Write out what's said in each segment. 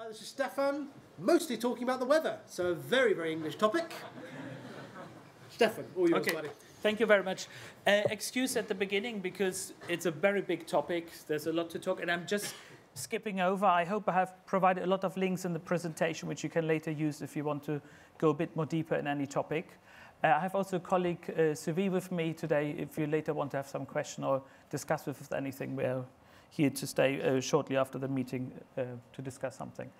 This is Stephan, mostly talking about the weather, so a very, very English topic. Stephan, all yours, buddy. Thank you very much. Excuse at the beginning because it's a very big topic. There's a lot to talk, and I'm just skipping over. I hope I have provided a lot of links in the presentation, which you can later use if you want to go a bit more deeper in any topic. I have also a colleague, Siemen, with me today. If you later want to have some question or discuss with us anything, we're here to stay shortly after the meeting to discuss something.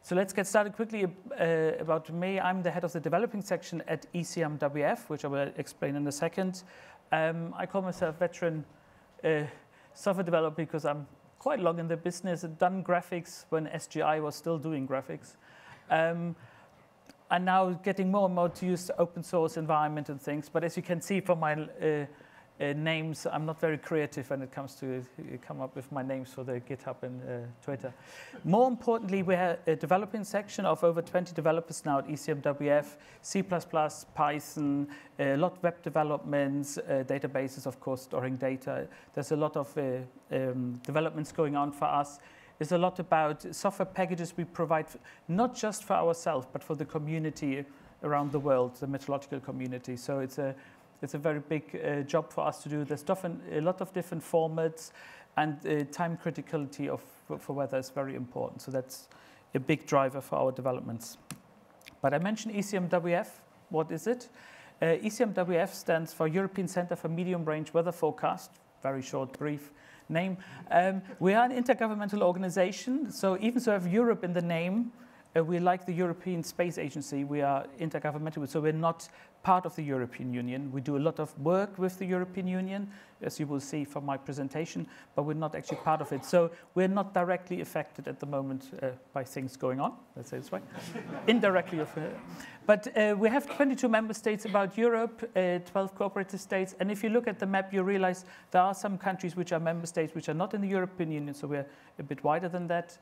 So let's get started quickly about me. I'm the head of the developing section at ECMWF, which I will explain in a second. I call myself veteran software developer because I'm quite long in the business. I've done graphics when SGI was still doing graphics. And now getting more and more to use the open source environment and things. But as you can see from my names, I'm not very creative when it comes to come up with my names for the GitHub and Twitter. More importantly, we have a developing section of over 20 developers now at ECMWF, C++, Python, a lot of web developments, databases, of course, storing data. There's a lot of developments going on for us. There's a lot about software packages we provide, not just for ourselves, but for the community around the world, the meteorological community. So it's a very big job for us to do. There's often a lot of different formats, and time criticality for weather is very important. So that's a big driver for our developments. But I mentioned ECMWF. What is it? ECMWF stands for European Centre for Medium Range Weather Forecast. Very short, brief name. We are an intergovernmental organization. So even though we have Europe in the name, we're like the European Space Agency. We are intergovernmental, so we're not part of the European Union. We do a lot of work with the European Union, as you will see from my presentation, but we're not actually part of it. So we're not directly affected at the moment by things going on, let's say this way. Indirectly. But we have 22 member states about Europe, 12 cooperative states. And if you look at the map, you realize there are some countries which are member states which are not in the European Union, so we're a bit wider than that.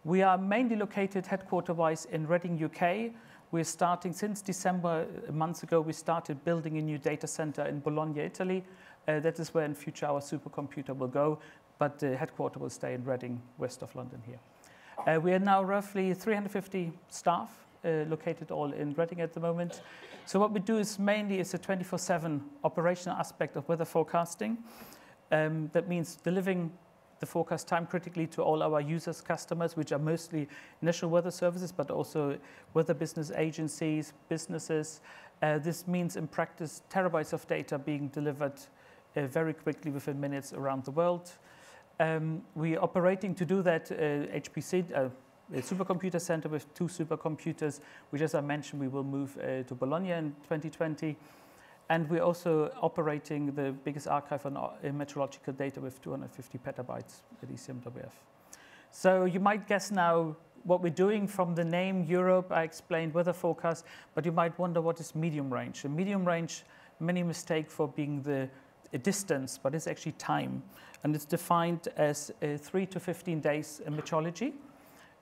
We are mainly located headquarter-wise in Reading, UK. We're starting since December, a month ago, we started building a new data center in Bologna, Italy. That is where in future our supercomputer will go, but the headquarter will stay in Reading, west of London here. We are now roughly 350 staff located all in Reading at the moment. So what we do is mainly is a 24/7 operational aspect of weather forecasting. That means delivering the forecast time critically to all our users, customers, which are mostly national weather services, but also weather business agencies, businesses. This means in practice terabytes of data being delivered very quickly within minutes around the world. We are operating to do that HPC, a supercomputer center with 2 supercomputers, which, as I mentioned, we will move to Bologna in 2020. And we're also operating the biggest archive on meteorological data with 250 petabytes at ECMWF. So you might guess now what we're doing from the name Europe. I explained weather forecast, but you might wonder what is medium range. And medium range, many mistake for being the distance, but it's actually time. And it's defined as 3 to 15 days in meteorology.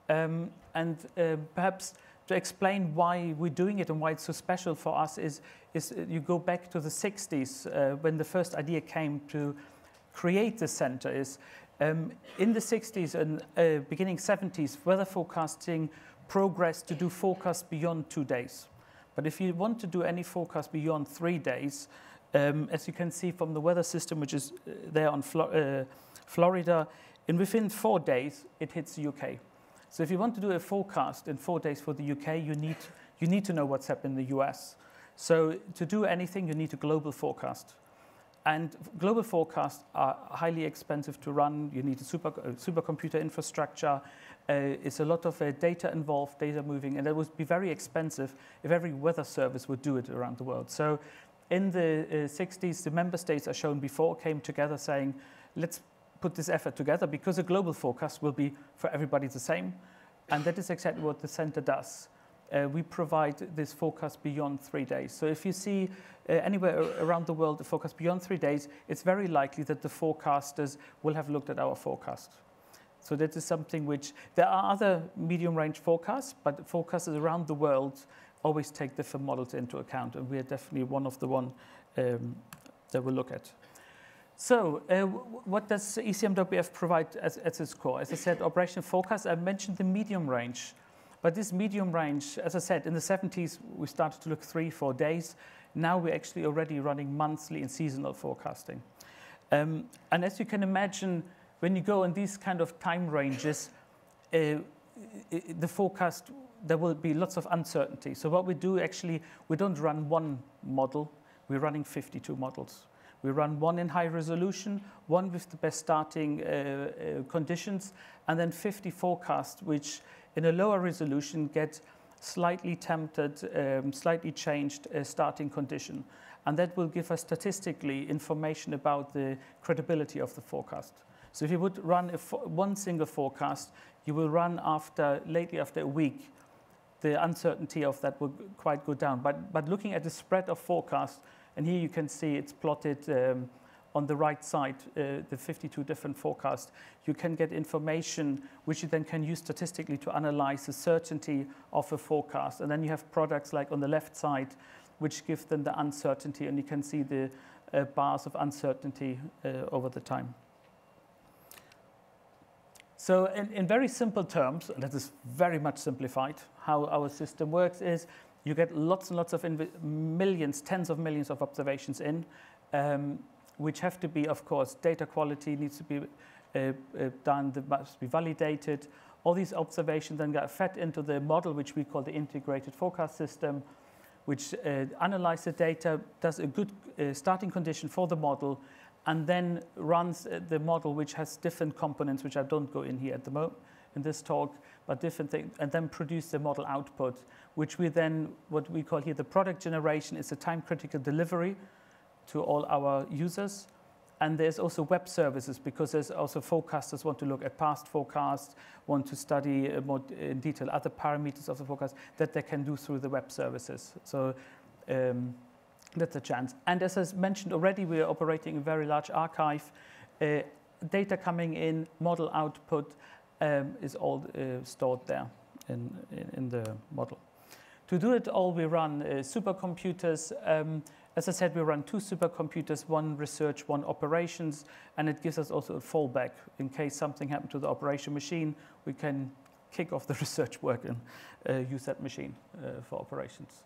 Perhaps to explain why we're doing it and why it's so special for us is you go back to the 60s when the first idea came to create the center. In the 60s and beginning 70s, weather forecasting progressed to do forecasts beyond 2 days. But if you want to do any forecast beyond 3 days, as you can see from the weather system, which is there on Florida, within 4 days, it hits the UK. So if you want to do a forecast in 4 days for the UK, you need to know what's happening in the US. So to do anything, you need a global forecast. And global forecasts are highly expensive to run. You need a supercomputer infrastructure. It's a lot of data involved, data moving, and it would be very expensive if every weather service would do it around the world. So in the 60s, the member states, as shown before, came together saying, let's put this effort together because a global forecast will be for everybody the same. And that is exactly what the center does. We provide this forecast beyond 3 days. So if you see anywhere around the world the forecast beyond 3 days, it's very likely that the forecasters will have looked at our forecast. So that is something which, there are other medium range forecasts, but forecasters around the world always take different models into account. And we are definitely one of the that we'll look at. So what does ECMWF provide as its core? As I said, operational forecast. I mentioned the medium range. But this medium range, as I said, in the 70s, we started to look 3-4 days. Now we're actually already running monthly and seasonal forecasting. And as you can imagine, when you go in these kind of time ranges, the forecast, there will be lots of uncertainty. So what we do actually, we don't run one model. We're running 52 models. We run one in high resolution, one with the best starting conditions, and then 50 forecasts, which in a lower resolution get slightly tempted, slightly changed starting condition. And that will give us statistically information about the credibility of the forecast. So if you would run one single forecast, you will run lately after a week, the uncertainty of that will quite go down. But looking at the spread of forecast, and here you can see it's plotted on the right side, the 52 different forecasts. You can get information which you then can use statistically to analyze the certainty of a forecast. And then you have products like on the left side, which give them the uncertainty, and you can see the bars of uncertainty over the time. So in very simple terms, and that is very much simplified, how our system works is you get lots and lots of millions, tens of millions of observations in, which have to be, of course, data quality needs to be done, that must be validated. All these observations then get fed into the model, which we call the integrated forecast system, which analyzes the data, does a good starting condition for the model, and then runs the model, which has different components, which I don't go in here at the moment in this talk, but different things, and then produce the model output, which we then, what we call here the product generation, is a time-critical delivery to all our users. And there's also web services, because there's also forecasters want to look at past forecasts, want to study more in detail other parameters of the forecast that they can do through the web services. So that's a chance. And as I mentioned already, we are operating a very large archive. Data coming in, model output is all stored there in the model. To do it all, we run supercomputers. As I said, we run 2 supercomputers, one research, one operations, and it gives us also a fallback. In case something happened to the operation machine, we can kick off the research work and use that machine for operations.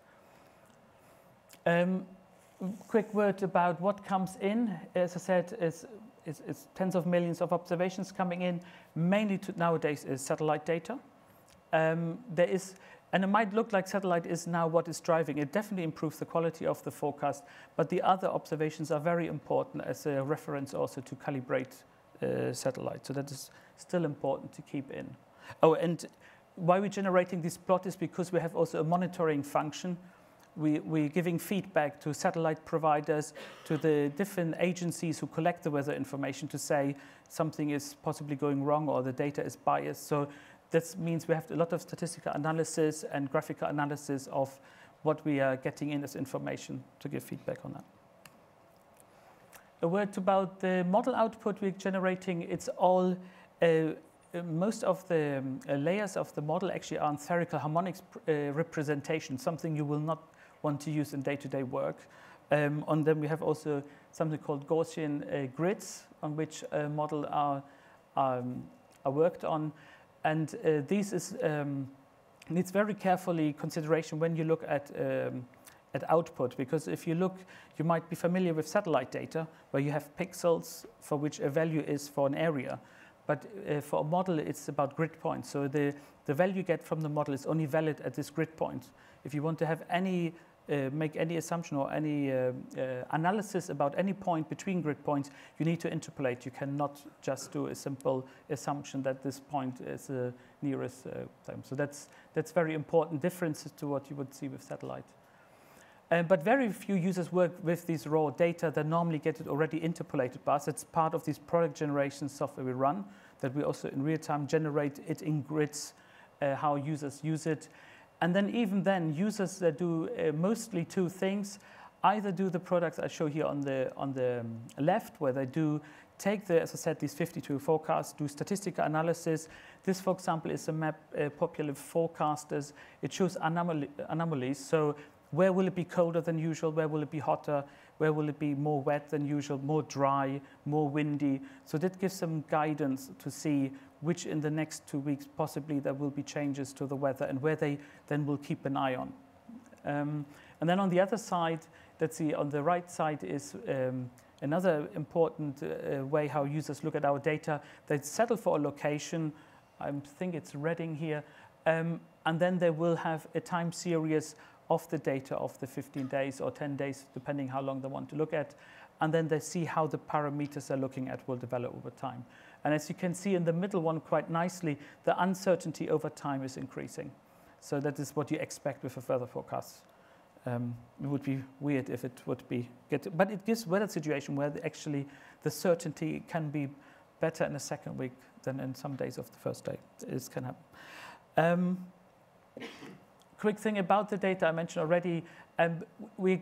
Quick word about what comes in. As I said, it's tens of millions of observations coming in. Mainly nowadays is satellite data. And it might look like satellite is now what is driving. It definitely improves the quality of the forecast, but the other observations are very important as a reference also to calibrate satellite. So that is still important to keep in. Oh, and why we're generating this plot is because we have also a monitoring function. We're giving feedback to satellite providers, to the different agencies who collect the weather information to say something is possibly going wrong or the data is biased. So that means we have a lot of statistical analysis and graphical analysis of what we are getting in as information to give feedback on that. A word about the model output we're generating. It's all, most of the layers of the model actually are spherical harmonics representation, something you will not want to use in day-to-day work. On them we have also something called Gaussian grids on which model are worked on. And this needs very carefully consideration when you look at output, because if you look, you might be familiar with satellite data where you have pixels for which a value is for an area. But for a model, it's about grid points. So the value you get from the model is only valid at this grid point. If you want to have any make any assumption or any analysis about any point between grid points, you need to interpolate. You cannot just do a simple assumption that this point is the nearest time. So that's very important differences to what you would see with satellite. But very few users work with these raw data. They normally get it already interpolated by us. It's part of these product generation software we run, that we also in real time generate it in grids, how users use it. And then even then, users that do mostly 2 things, either do the products I show here on the left, where they do take as I said, these 52 forecasts, do statistical analysis. This, for example, is a map popular with forecasters. It shows anomalies. So where will it be colder than usual? Where will it be hotter? where will it be more wet than usual, more dry, more windy. So that gives some guidance to see which in the next 2 weeks possibly there will be changes to the weather and where they then will keep an eye on. And then on the other side, let's see, on the right side is another important way how users look at our data. They settle for a location. I think it's Reading here. And then they will have a time series of the data of the 15 days or 10 days, depending how long they want to look at. And then they see how the parameters they're looking at will develop over time. And as you can see in the middle one quite nicely, the uncertainty over time is increasing. So that is what you expect with a weather forecast. It would be weird if it would be but it gives weather situation where actually the certainty can be better in the second week than in some days of the first day. It can happen. Quick thing about the data I mentioned already. We're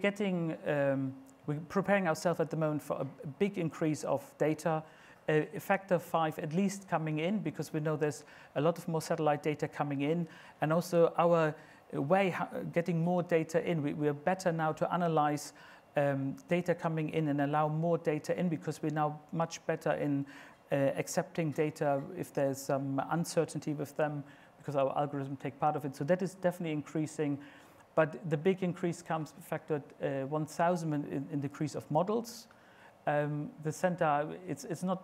preparing ourselves at the moment for a big increase of data, a factor of 5 at least coming in, because we know there's a lot of more satellite data coming in, and also our way getting more data in. We are better now to analyze data coming in and allow more data in, because we're now much better in accepting data if there's some uncertainty with them, because our algorithms take part of it. So that is definitely increasing. But the big increase comes factor 1,000 in decrease of models. The center, it's not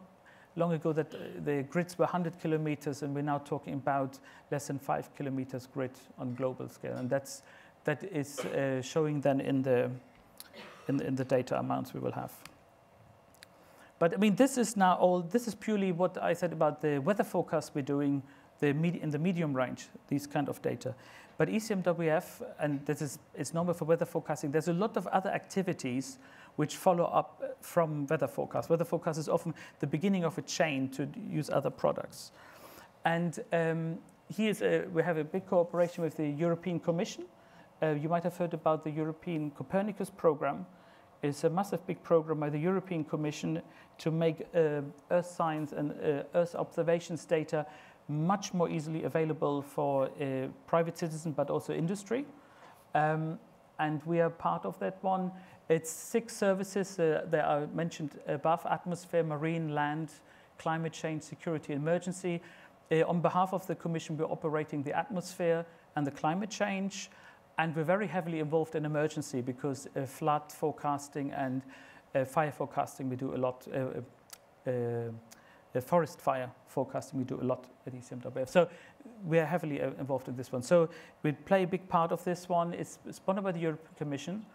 long ago that the grids were 100 kilometers, and we're now talking about less than 5 kilometers grid on global scale, and that is showing then in the data amounts we will have. But I mean, this is purely what I said about the weather forecast we're doing in the medium range, these kind of data. But ECMWF, and it's normal for weather forecasting, there's a lot of other activities which follow up from weather forecast. Weather forecast is often the beginning of a chain to use other products. And we have a big cooperation with the European Commission. You might have heard about the European Copernicus program. It's a massive big program by the European Commission to make Earth science and Earth observations data much more easily available for private citizens, but also industry. And we are part of that one. It's 6 services that are mentioned above: atmosphere, marine, land, climate change, security, emergency. On behalf of the Commission, we're operating the atmosphere and the climate change. And we're very heavily involved in emergency, because flood forecasting and fire forecasting, we do a lot. Forest fire forecasting, we do a lot at ECMWF. So we are heavily involved in this one. So we play a big part of this one. It's sponsored by the European Commission.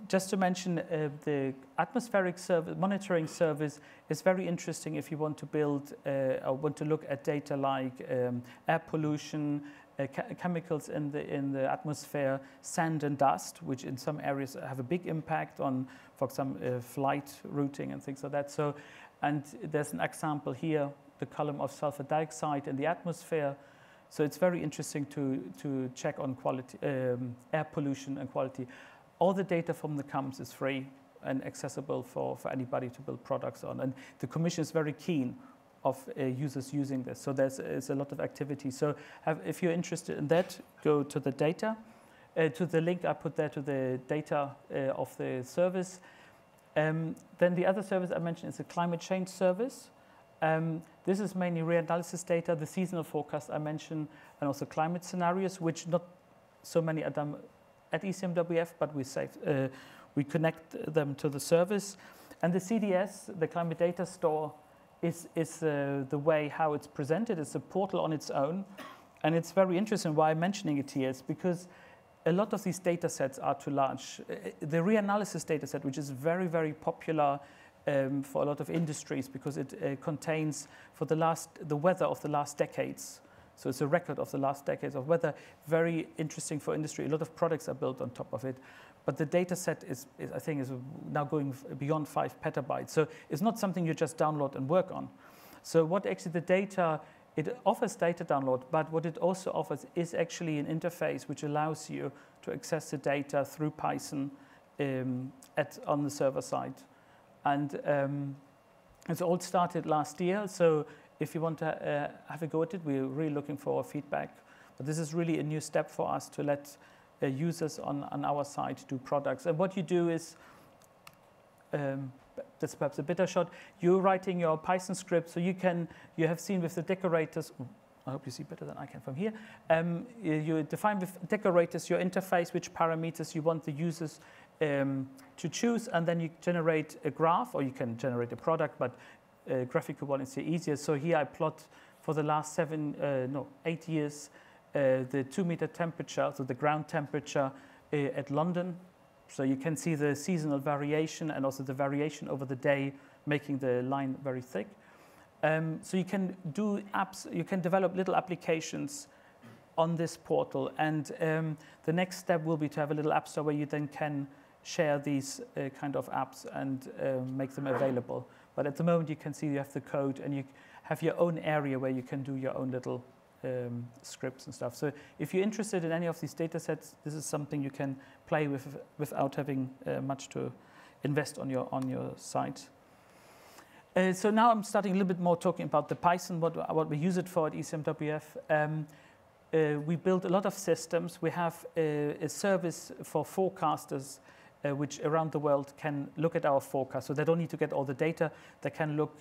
Just to mention, the atmospheric monitoring service is very interesting if you want to build or want to look at data like air pollution, chemicals in the atmosphere, sand and dust, which in some areas have a big impact on, for example, flight routing and things like that. So, and there's an example here, the column of sulfur dioxide in the atmosphere. So it's very interesting to check on quality, air pollution and quality. All the data from the CAMS is free and accessible for anybody to build products on. And the Commission is very keen of users using this. So there's a lot of activity. So if you're interested in that, go to the data, to the link I put there to the data of the service. Then the other service I mentioned is a climate change service. This is mainly reanalysis data, the seasonal forecast I mentioned, and also climate scenarios, which not so many are done at ECMWF, but we connect them to the service. And the CDS, the Climate Data Store, is the way how it's presented. It's a portal on its own. And it's very interesting why I'm mentioning it here is because a lot of these data sets are too large. The reanalysis data set, which is very, very popular for a lot of industries because it contains the weather of the last decades. So it's a record of the last decades of weather, very interesting for industry. A lot of products are built on top of it. But the data set I think, is now going beyond 5 petabytes. So it's not something you just download and work on. So what actually the data, it offers data download, but what it also offers is actually an interface which allows you to access the data through Python on the server side. And it's all started last year. So if you want to have a go at it, we're really looking for feedback. But this is really a new step for us to let users on our site do products. And what you do is, that's perhaps a better shot, you're writing your Python script, so you have seen with the decorators, I hope you see better than I can from here, you define with decorators your interface, which parameters you want the users to choose, and then you generate a graph, or you can generate a product, but a graphical one is the easiest. So here I plot for the last 8 years the 2-meter temperature, so the ground temperature at London. So you can see the seasonal variation and also the variation over the day, making the line very thick. So you can do apps, you can develop little applications on this portal. And the next step will be to have a little app store where you then can share these kind of apps and make them available. But at the moment you can see you have the code and you have your own area where you can do your own little scripts and stuff. So if you're interested in any of these data sets, this is something you can play with without having much to invest on your site. So now I'm starting a little bit more talking about the Python, what we use it for at ECMWF. We build a lot of systems. We have a service for forecasters which around the world can look at our forecast. So they don't need to get all the data. They can look,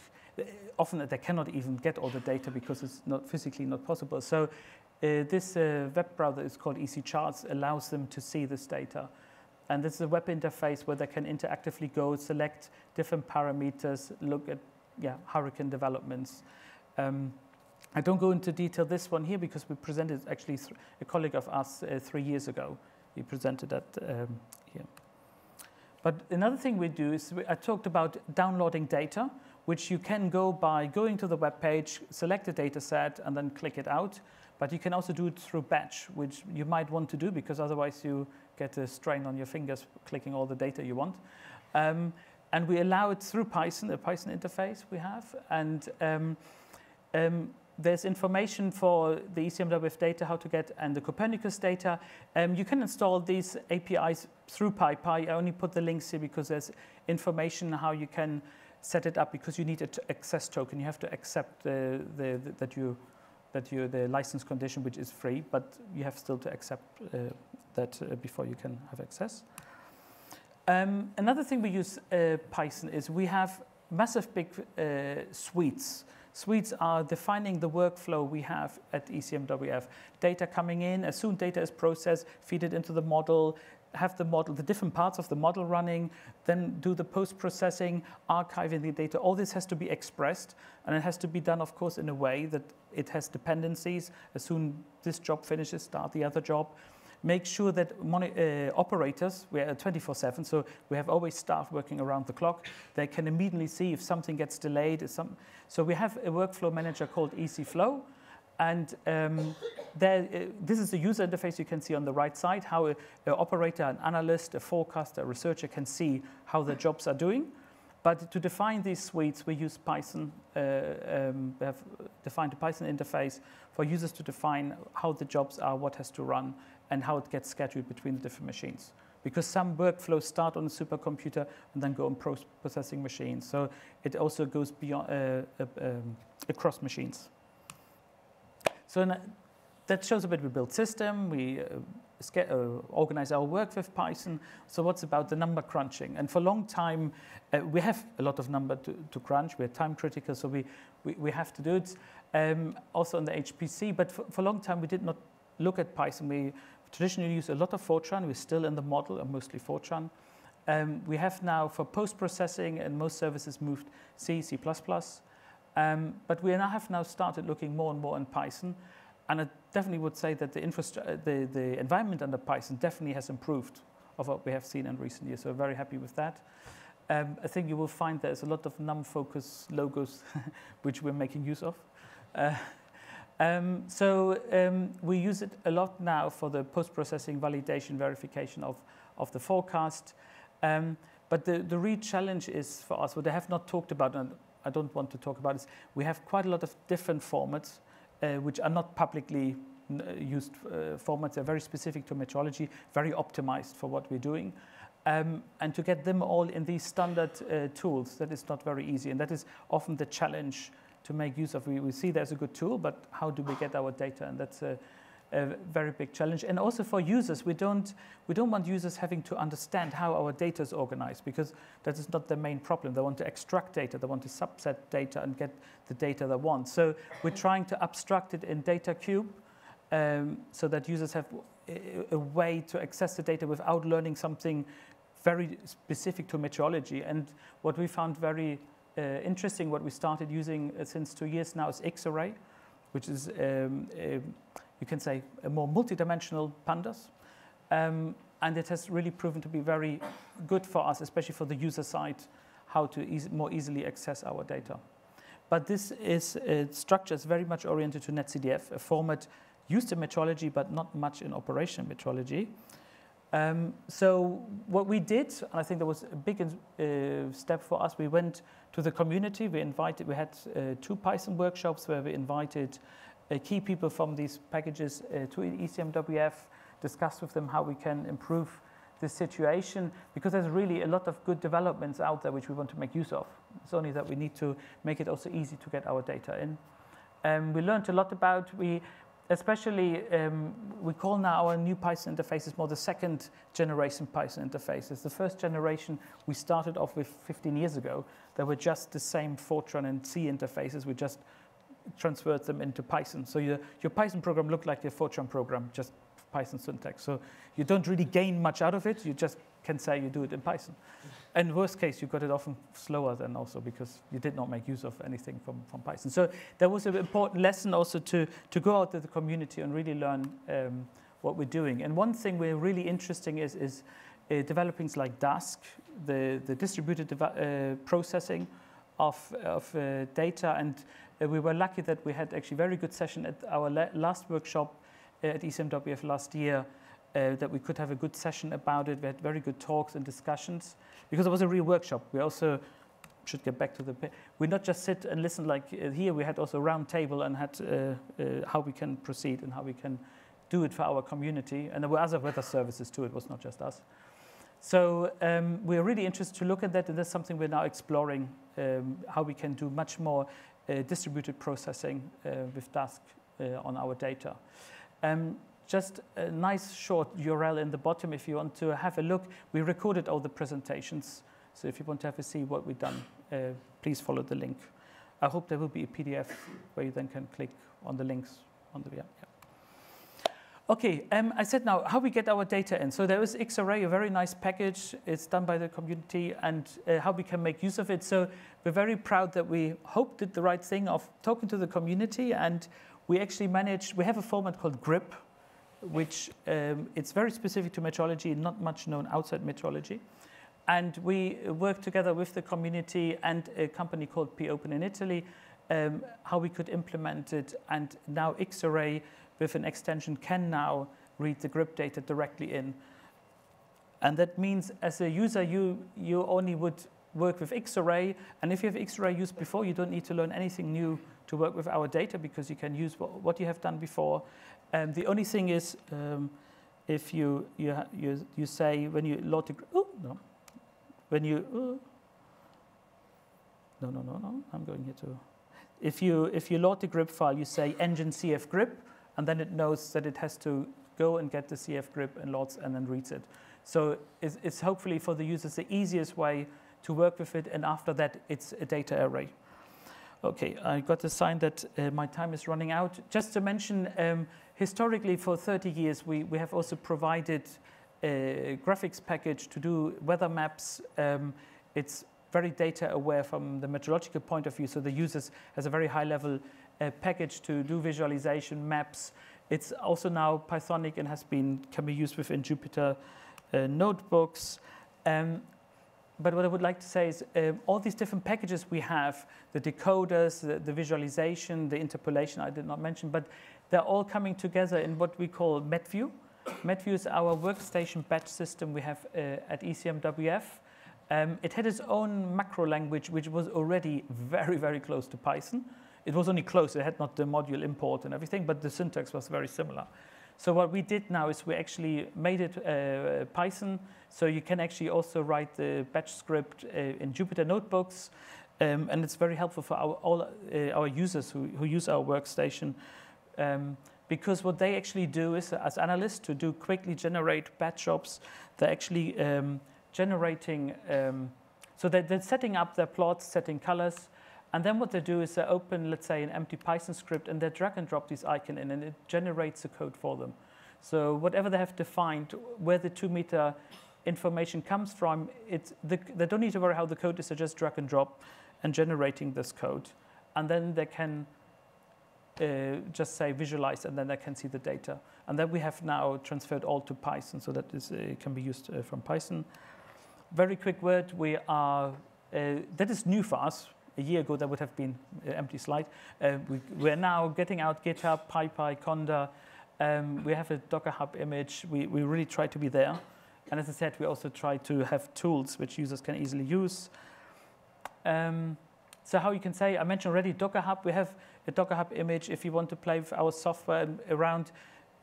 often they cannot even get all the data because it's not physically not possible. So this web browser is called EC Charts, allows them to see this data. And this is a web interface where they can interactively go, select different parameters, look at hurricane developments. I don't go into detail this one here because we presented actually a colleague of us 3 years ago. He presented that here. But another thing we do is I talked about downloading data, which you can go by going to the web page, select a data set, and then click it out. But you can also do it through batch, which you might want to do because otherwise you get a strain on your fingers clicking all the data you want. And we allow it through Python, a Python interface we have. And there's information for the ECMWF data, how to get, and the Copernicus data. You can install these APIs through PyPy. I only put the links here because there's information how you can set it up because you need an access token. You have to accept the license condition, which is free, but you have still to accept that before you can have access. Another thing we use Python is we have massive big suites. Suites are defining the workflow we have at ECMWF. Data coming in, as soon data is processed, feed it into the model, have the model, the different parts of the model running, then do the post-processing, archiving the data. All this has to be expressed, and it has to be done, of course, in a way that it has dependencies. As soon this job finishes, start the other job. Make sure that operators, we are 24/7, so we have always staff working around the clock. They can immediately see if something gets delayed. So we have a workflow manager called EC Flow. And this is the user interface you can see on the right side, how an operator, an analyst, a forecaster, a researcher can see how their jobs are doing. But to define these suites, we use Python. We have defined a Python interface for users to define how the jobs are, what has to run, and how it gets scheduled between the different machines. Because some workflows start on a supercomputer and then go on processing machines. So it also goes beyond across machines. So that shows a bit we build system, we organize our work with Python. So what's about the number crunching? And for a long time, we have a lot of number to crunch. We're time critical, so we have to do it. Also on the HPC, but for a long time, we did not look at Python. We traditionally use a lot of Fortran. We're still in the model, mostly Fortran. We have now, for post-processing and most services, moved C, C++. But we have now started looking more and more in Python. And I definitely would say that the environment under Python definitely has improved of what we have seen in recent years. So we're very happy with that. I think you will find there's a lot of NumFOCUS logos which we're making use of. We use it a lot now for the post-processing validation verification of the forecast. But the real challenge is for us, what I have not talked about, and I don't want to talk about, is we have quite a lot of different formats which are not publicly used formats. They're very specific to metrology, very optimized for what we're doing. And to get them all in these standard tools, that is not very easy. And that is often the challenge to make use of. We see there's a good tool, but how do we get our data? And that's a very big challenge. And also for users, we don't want users having to understand how our data is organized, because that is not the main problem. They want to extract data, they want to subset data and get the data they want. So we're trying to abstract it in Data Cube, so that users have a way to access the data without learning something very specific to metrology. And what we found very interesting, what we started using since 2 years now, is X-array, which is, you can say, a more multidimensional pandas. And it has really proven to be very good for us, especially for the user side, how to more easily access our data. But this structure is very much oriented to NetCDF, a format used in metrology, but not much in operation metrology. So what we did, and I think that was a big step for us, we went to the community. We had 2 Python workshops where we invited key people from these packages to ECMWF, discussed with them how we can improve this situation, because there's really a lot of good developments out there which we want to make use of. It's only that we need to make it also easy to get our data in. We learned a lot about, especially, we call now our new Python interfaces more the second generation Python interfaces. The first generation we started off with 15 years ago. They were just the same Fortran and C interfaces. We just transferred them into Python. So your Python program looked like your Fortran program, just Python syntax. So you don't really gain much out of it. You just can say you do it in Python. And worst case, you got it often slower than also because you did not make use of anything from Python. So that was an important lesson also to go out to the community and really learn what we're doing. And one thing we're really interesting is developing like Dask, the distributed processing of data. And we were lucky that we had actually very good session at our last workshop at ECMWF last year, that we could have a good session about it. We had very good talks and discussions, because it was a real workshop. We also should get back to we not just sit and listen like here. We had also a round table and had how we can proceed and how we can do it for our community. And there were other weather services too. It was not just us. So we're really interested to look at that, and that's something we're now exploring, how we can do much more distributed processing with Dask on our data. Just a nice short URL in the bottom if you want to have a look. We recorded all the presentations, so if you want to have a see what we've done, please follow the link. I hope there will be a PDF where you then can click on the links on the Okay, I said now how we get our data in. So there is X-array, a very nice package. It's done by the community, and how we can make use of it. So we're very proud that we did the right thing of talking to the community, and we actually managed. We have a format called GRIP, which it's very specific to metrology, not much known outside metrology. And we worked together with the community and a company called POpen in Italy, how we could implement it. And now X-array with an extension can now read the GRIP data directly in. And that means as a user, you only would work with X-array. And if you have X-array used before, you don't need to learn anything new to work with our data, because you can use what you have done before. The only thing is, if you say when you load the I'm going here to. If you load the GRIP file, you say engine CF GRIP, and then it knows that it has to go and get the CF GRIP and loads and then reads it. So it's hopefully for the users the easiest way to work with it, and after that it's a data array. Okay, I got a sign that my time is running out. Just to mention, historically for 30 years we have also provided a graphics package to do weather maps. It's very data aware from the meteorological point of view, so the users has a very high level package to do visualization maps. It's also now Pythonic and can be used within Jupyter notebooks. But what I would like to say is all these different packages we have, the decoders, the visualization, the interpolation I did not mention, but they're all coming together in what we call METView. METView is our workstation batch system we have at ECMWF. It had its own macro language, which was already very, very close to Python. It was only close. It had not the module import and everything, but the syntax was very similar. So what we did now is we actually made it Python, so you can actually also write the batch script in Jupyter notebooks, and it's very helpful for all our users who use our workstation, because what they actually do is, as analysts, to do quickly generate batch jobs, they're actually generating, so they're setting up their plots, setting colors, and then what they do is they open, let's say, an empty Python script, and they drag and drop this icon in, and it generates the code for them. So whatever they have defined, where the 2 meter information comes from, they don't need to worry how the code is, they just drag and drop and generating this code. And then they can just say visualize, and then they can see the data. And then we have now transferred all to Python, so that is, can be used from Python. Very quick word, we are, that is new for us. A year ago, that would have been an empty slide. We're now getting out GitHub, PyPy, Conda. We have a Docker Hub image. We really try to be there. And as I said, we also try to have tools which users can easily use. So how you can say, I mentioned already Docker Hub. We have a Docker Hub image. If you want to play with our software around,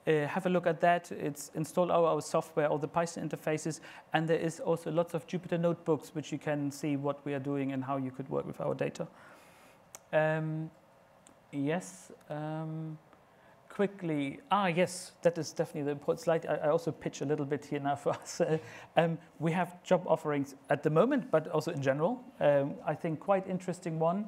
have a look at that. It's installed our software, all the Python interfaces, and there is also lots of Jupyter notebooks which you can see what we are doing and how you could work with our data. Yes. Quickly, yes, that is definitely the important slide. I also pitch a little bit here now for us. We have job offerings at the moment, but also in general. I think quite interesting one.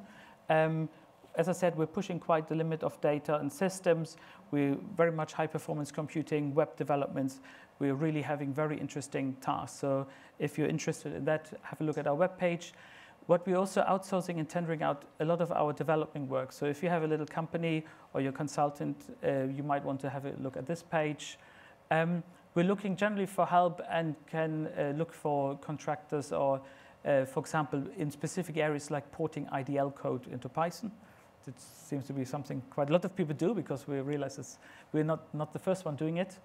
As I said, we're pushing quite the limit of data and systems. We're very much high performance computing, web developments. We're really having very interesting tasks. So if you're interested in that, have a look at our webpage. What we're also outsourcing and tendering out a lot of our developing work. So if you have a little company or you're a consultant, you might want to have a look at this page. We're looking generally for help and can look for contractors or, for example, in specific areas like porting IDL code into Python. It seems to be something quite a lot of people do because we realize we're not the first one doing it.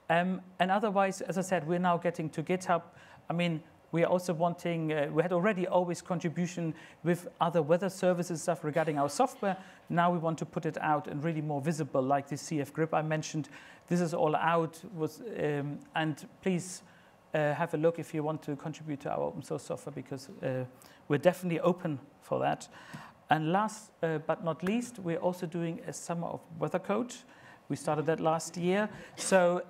And otherwise, as I said, we're now getting to GitHub. I mean, we are also wanting, we had already always contribution with other weather services stuff regarding our software. Now we want to put it out and really more visible, like the CF grip I mentioned. This is all out, and please have a look if you want to contribute to our open source software, because we're definitely open for that. And last but not least, we're also doing a summer of weather code. We started that last year. So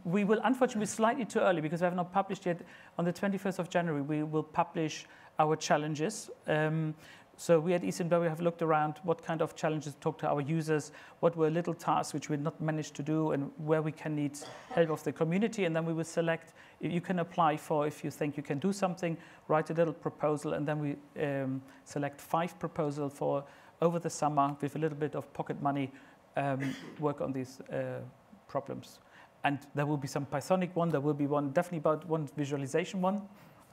we will, unfortunately, be slightly too early because we have not published yet. On the 21st of January, we will publish our challenges. So we at ECMW have looked around what kind of challenges to talk to our users, what were little tasks which we not managed to do, and where we can need help of the community. And then we will select, you can apply for if you think you can do something, write a little proposal, and then we select 5 proposals for over the summer with a little bit of pocket money, work on these problems. And there will be some Pythonic one, there will be one, definitely about one visualization one.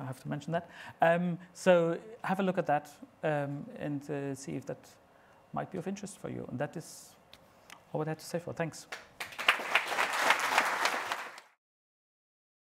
I have to mention that. So have a look at that and see if that might be of interest for you. And that is all I had to say for. Thanks.